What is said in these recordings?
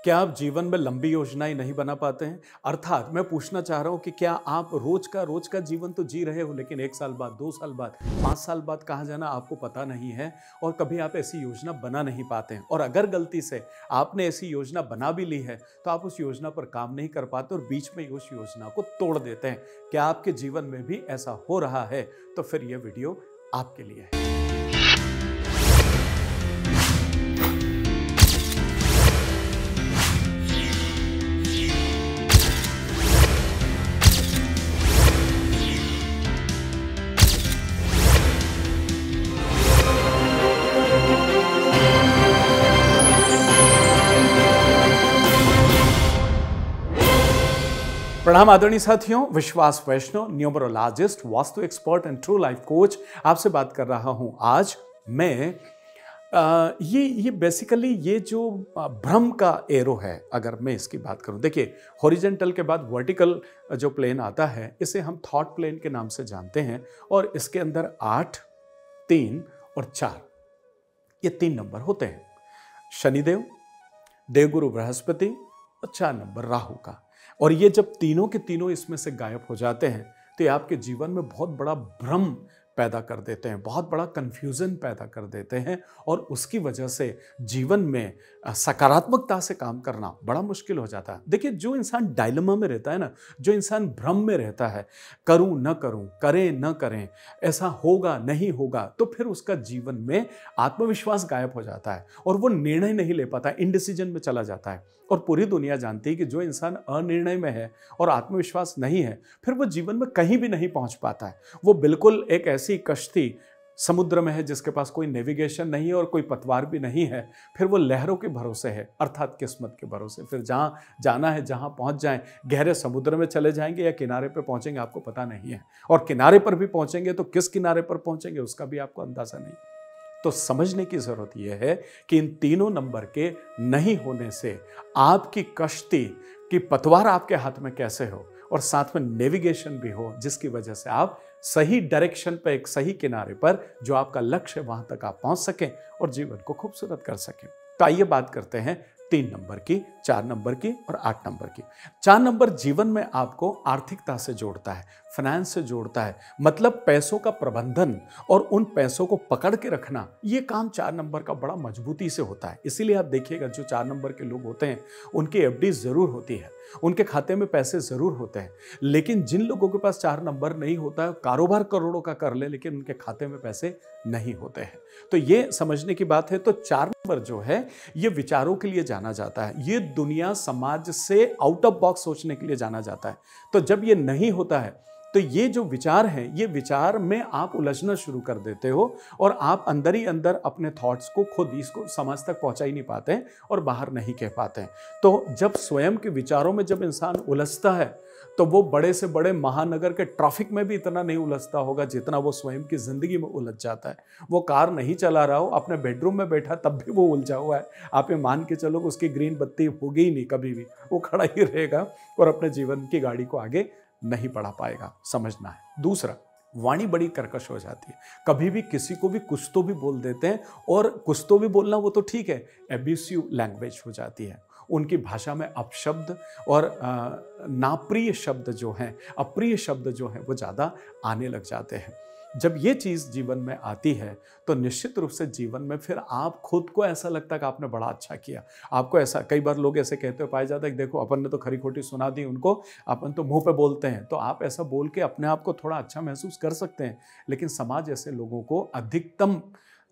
क्या आप जीवन में लंबी योजनाएं नहीं बना पाते हैं? अर्थात मैं पूछना चाह रहा हूं कि क्या आप रोज का जीवन तो जी रहे हो, लेकिन 1 साल बाद, 2 साल बाद, 5 साल बाद कहाँ जाना आपको पता नहीं है और कभी आप ऐसी योजना बना नहीं पाते हैं। और अगर गलती से आपने ऐसी योजना बना भी ली है, तो आप उस योजना पर काम नहीं कर पाते और बीच में उस योजना को तोड़ देते हैं। क्या आपके जीवन में भी ऐसा हो रहा है? तो फिर यह वीडियो आपके लिए है। प्रणाम आदरणीय साथियों, Vishwas Vaishnav, numerologist, vastu expert and true life coach आपसे बात कर रहा हूं। आज मैं ये बेसिकली ये जो भ्रम का एरो है, अगर मैं इसकी बात करूं, देखिए हॉरिजेंटल के बाद वर्टिकल जो प्लेन आता है, इसे हम थॉट प्लेन के नाम से जानते हैं। और इसके अंदर 8, 3 और 4 ये 3 नंबर होते हैं। शनिदेव, देवगुरु बृहस्पति और 4 नंबर राहु का। और ये जब तीनों के तीनों इसमें से गायब हो जाते हैं, तो ये आपके जीवन में बहुत बड़ा भ्रम पैदा कर देते हैं, बहुत बड़ा कंफ्यूजन पैदा कर देते हैं। और उसकी वजह से जीवन में सकारात्मकता से काम करना बड़ा मुश्किल हो जाता है। देखिए, जो इंसान डायलेमा में रहता है ना, जो इंसान भ्रम में रहता है, करूं न करूं, करें न करें, ऐसा होगा नहीं होगा, तो फिर उसका जीवन में आत्मविश्वास गायब हो जाता है और वो निर्णय नहीं ले पाता, इनडिसीजन में चला जाता है। और पूरी दुनिया जानती है कि जो इंसान अनिर्णय में है और आत्मविश्वास नहीं है, फिर वो जीवन में कहीं भी नहीं पहुंच पाता है। वो बिल्कुल एक ऐसी कश्ती समुद्र में है जिसके पास कोई नेविगेशन नहीं है और कोई पतवार भी नहीं है। फिर वो लहरों के भरोसे है, अर्थात किस्मत के भरोसे। फिर जहां जाना है, जहां पहुंच जाएं, गहरे समुद्र में चले जाएंगे या किनारे पर पहुंचेंगे, आपको पता नहीं है। और किनारे पर भी पहुंचेंगे तो किस किनारे पर पहुंचेंगे उसका भी आपको अंदाजा नहीं। तो समझने की जरूरत यह है कि इन तीनों नंबर के नहीं होने से आपकी कश्ती की पतवार आपके हाथ में कैसे हो, और साथ में नेविगेशन भी हो, जिसकी वजह से आप सही डायरेक्शन पर, एक सही किनारे पर, जो आपका लक्ष्य है वहां तक आप पहुंच सकें और जीवन को खूबसूरत कर सकें। तो आइए बात करते हैं 3 नंबर की, 4 नंबर की और 8 नंबर की। 4 नंबर जीवन में आपको आर्थिकता से जोड़ता है, फाइनेंस से जोड़ता है। मतलब पैसों का प्रबंधन और उन पैसों को पकड़ के रखना, ये काम 4 नंबर का बड़ा मजबूती से होता है। इसीलिए आप देखिएगा, जो 4 नंबर के लोग होते हैं उनकी एफडी जरूर होती है, उनके खाते में पैसे जरूर होते हैं। लेकिन जिन लोगों के पास 4 नंबर नहीं होता है, कारोबार करोड़ों का कर ले, लेकिन उनके खाते में पैसे नहीं होते हैं। तो ये समझने की बात है। तो 4 नंबर जो है, ये विचारों के लिए जाना जाता है, ये दुनिया समाज से आउट ऑफ बॉक्स सोचने के लिए जाना जाता है। तो जब ये नहीं होता है, तो ये जो विचार हैं, ये विचार में आप उलझना शुरू कर देते हो और आप अंदर ही अंदर अपने थॉट्स को खुद इसको समाज तक पहुंचा ही नहीं पाते हैं और बाहर नहीं कह पाते हैं। तो जब स्वयं के विचारों में जब इंसान उलझता है, तो वो बड़े से बड़े महानगर के ट्रैफिक में भी इतना नहीं उलझता होगा जितना वो स्वयं की जिंदगी में उलझ जाता है। वो कार नहीं चला रहा हो, अपने बेडरूम में बैठा, तब भी वो उलझा हुआ है। आप ये मान के चलो कि उसकी ग्रीन बत्ती होगी ही नहीं, कभी भी वो खड़ा ही रहेगा और अपने जीवन की गाड़ी को आगे नहीं बढ़ा पाएगा। समझना है। दूसरा, वाणी बड़ी कर्कश हो जाती है। कभी भी किसी को भी कुछ तो भी बोल देते हैं, और कुछ तो भी बोलना वो तो ठीक है, एब्यूसिव लैंग्वेज हो जाती है। उनकी भाषा में अपशब्द और नाप्रिय शब्द जो हैं, अप्रिय शब्द जो हैं, वो ज़्यादा आने लग जाते हैं। जब ये चीज़ जीवन में आती है, तो निश्चित रूप से जीवन में फिर आप खुद को ऐसा लगता है कि आपने बड़ा अच्छा किया। आपको ऐसा, कई बार लोग ऐसे कहते हुए पाए जाते हैं कि देखो, अपन ने तो खरी खोटी सुना दी उनको, अपन तो मुंह पे बोलते हैं। तो आप ऐसा बोल के अपने आप को थोड़ा अच्छा महसूस कर सकते हैं, लेकिन समाज ऐसे लोगों को अधिकतम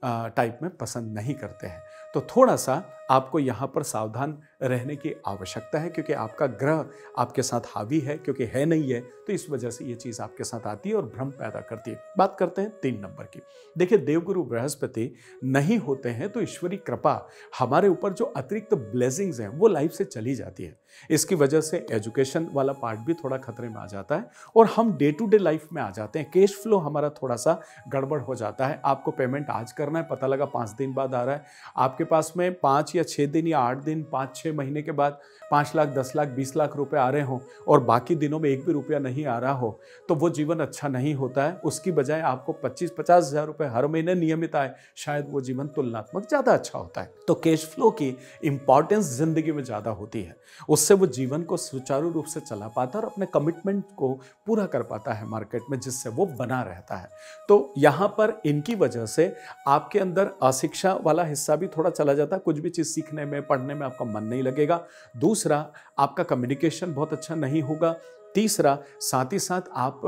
टाइप में पसंद नहीं करते हैं। तो थोड़ा सा आपको यहाँ पर सावधान रहने की आवश्यकता है, क्योंकि आपका ग्रह आपके साथ हावी है, क्योंकि है नहीं है, तो इस वजह से ये चीज़ आपके साथ आती है और भ्रम पैदा करती है। बात करते हैं 3 नंबर की। देखिए, देवगुरु बृहस्पति नहीं होते हैं तो ईश्वरीय कृपा, हमारे ऊपर जो अतिरिक्त ब्लेसिंग्स हैं वो लाइफ से चली जाती है। इसकी वजह से एजुकेशन वाला पार्ट भी थोड़ा खतरे में आ जाता है और हम डे टू डे लाइफ में आ जाते हैं। कैश फ्लो हमारा थोड़ा सा गड़बड़ हो जाता है। आपको पेमेंट आज करना है, पता लगा 5 दिन बाद आ रहा है। आपके पास में 5 या या 6 दिन या 8 दिन 5-6 महीने के बाद 5 लाख 10 लाख 20 लाख रुपए आ रहे हों और बाकी दिनों में एक भी रुपया नहीं आ रहा हो, तो वो जीवन अच्छा नहीं होता है। उसकी बजाय आपको 25-50 हज़ार रुपए हर महीने नियमित आए, शायद वो जीवन तुलनात्मक ज़्यादा अच्छा होता है। तो कैश फ्लो की इंपॉर्टेंस जिंदगी में ज़्यादा होती है। उससे वो जीवन को सुचारू रूप से चला पाता है और अपने कमिटमेंट को पूरा कर पाता है मार्केट में, जिससे वो बना रहता है। तो यहाँ पर इनकी वजह से आपके अंदर अशिक्षा वाला हिस्सा भी थोड़ा चला जाता है। कुछ भी चीज़ सीखने में, पढ़ने में आपका मन नहीं लगेगा। दूसरा, आपका कम्युनिकेशन बहुत अच्छा नहीं होगा। तीसरा, साथ ही साथ आप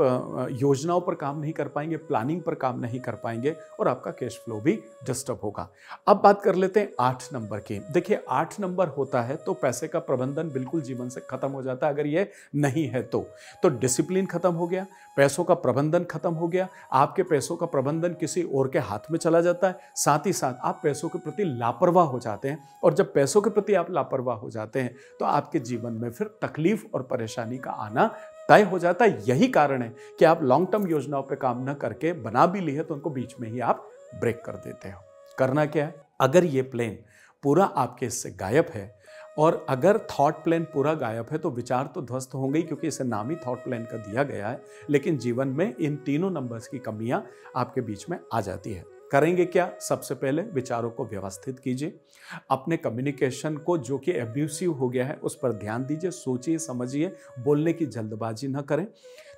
योजनाओं पर काम नहीं कर पाएंगे, प्लानिंग पर काम नहीं कर पाएंगे और आपका कैश फ्लो भी डिस्टर्ब होगा। अब बात कर लेते हैं 8 नंबर की। देखिए 8 नंबर होता है तो पैसे का प्रबंधन बिल्कुल जीवन से खत्म हो जाता है अगर ये नहीं है तो डिसिप्लिन खत्म हो गया, पैसों का प्रबंधन खत्म हो गया, आपके पैसों का प्रबंधन किसी और के हाथ में चला जाता है। साथ ही साथ आप पैसों के प्रति लापरवाह हो जाते हैं और जब पैसों के प्रति आप लापरवाह हो जाते हैं तो आपके जीवन में फिर तकलीफ और परेशानी का आना तय हो जाता है। यही कारण है कि आप लॉन्ग टर्म योजनाओं पे काम न करके बना भी ली है तो उनको बीच में ही आप ब्रेक कर देते हो। करना क्या है, अगर ये प्लेन पूरा आपके इससे गायब है और अगर थॉट प्लेन पूरा गायब है तो विचार तो ध्वस्त होंगे ही, क्योंकि इसे नाम ही थॉट प्लेन का दिया गया है। लेकिन जीवन में इन तीनों नंबर्स की कमियां आपके बीच में आ जाती है। करेंगे क्या? सबसे पहले विचारों को व्यवस्थित कीजिए, अपने कम्युनिकेशन को जो कि एब्यूसिव हो गया है उस पर ध्यान दीजिए, सोचिए समझिए, बोलने की जल्दबाजी न करें।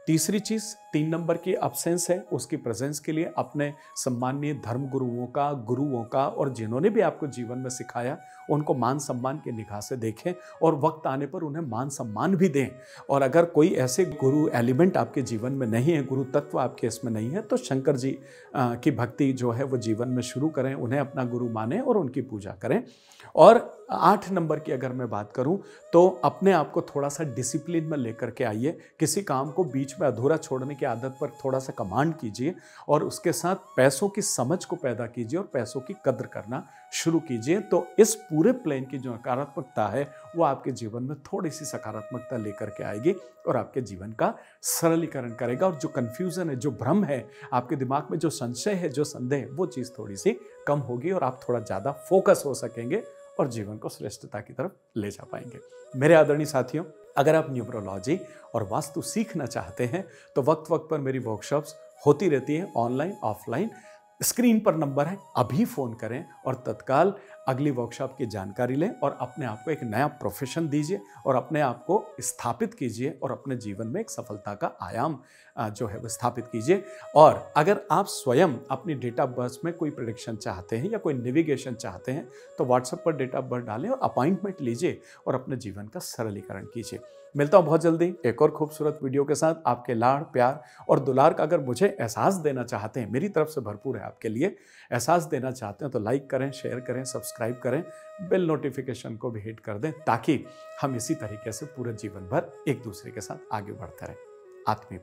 तीसरी चीज़, 3 नंबर की अब्सेंस है, उसकी प्रेजेंस के लिए अपने सम्मानीय धर्म गुरुओं का और जिन्होंने भी आपको जीवन में सिखाया उनको मान सम्मान की निगाह से देखें और वक्त आने पर उन्हें मान सम्मान भी दें। और अगर कोई ऐसे गुरु एलिमेंट आपके जीवन में नहीं है, गुरु तत्व आपके इसमें नहीं है, तो शंकर जी की भक्ति जो है वो जीवन में शुरू करें, उन्हें अपना गुरु माने और उनकी पूजा करें। और 8 नंबर की अगर मैं बात करूं तो अपने आप को थोड़ा सा डिसिप्लिन में लेकर के आइए। किसी काम को बीच में अधूरा छोड़ने की आदत पर थोड़ा सा कमांड कीजिए और उसके साथ पैसों की समझ को पैदा कीजिए और पैसों की कद्र करना शुरू कीजिए। तो इस पूरे प्लेन की जो नकारात्मकता है वो आपके जीवन में थोड़ी सी सकारात्मकता लेकर के आएगी और आपके जीवन का सरलीकरण करेगा। और जो कंफ्यूजन है, जो भ्रम है, आपके दिमाग में जो संशय है, जो संदेह है, वो चीज़ थोड़ी सी कम होगी और आप थोड़ा ज़्यादा फोकस हो सकेंगे और जीवन को श्रेष्ठता की तरफ ले जा पाएंगे। मेरे आदरणीय साथियों, अगर आप न्यूमरोलॉजी और वास्तु सीखना चाहते हैं तो वक्त वक्त पर मेरी वर्कशॉप्स होती रहती हैं, ऑनलाइन ऑफलाइन। स्क्रीन पर नंबर है, अभी फ़ोन करें और तत्काल अगली वर्कशॉप की जानकारी लें और अपने आप को एक नया प्रोफेशन दीजिए और अपने आप को स्थापित कीजिए और अपने जीवन में एक सफलता का आयाम जो है वो स्थापित कीजिए। और अगर आप स्वयं अपनी डेट ऑफ बर्थ में कोई प्रेडिक्शन चाहते हैं या कोई नेविगेशन चाहते हैं तो व्हाट्सएप पर डेट ऑफ बर्थ डालें और अपॉइंटमेंट लीजिए और अपने जीवन का सरलीकरण कीजिए। मिलता हूँ बहुत जल्दी एक और खूबसूरत वीडियो के साथ। आपके लाड़ प्यार और दुलार का अगर मुझे एहसास देना चाहते हैं, मेरी तरफ से भरपूर है आपके लिए, एहसास देना चाहते हैं तो लाइक करें, शेयर करें, सब्सक्राइब करें, बेल नोटिफिकेशन को भी हिट कर दें ताकि हम इसी तरीके से पूरे जीवन भर एक दूसरे के साथ आगे बढ़ते रहें। आत्मीय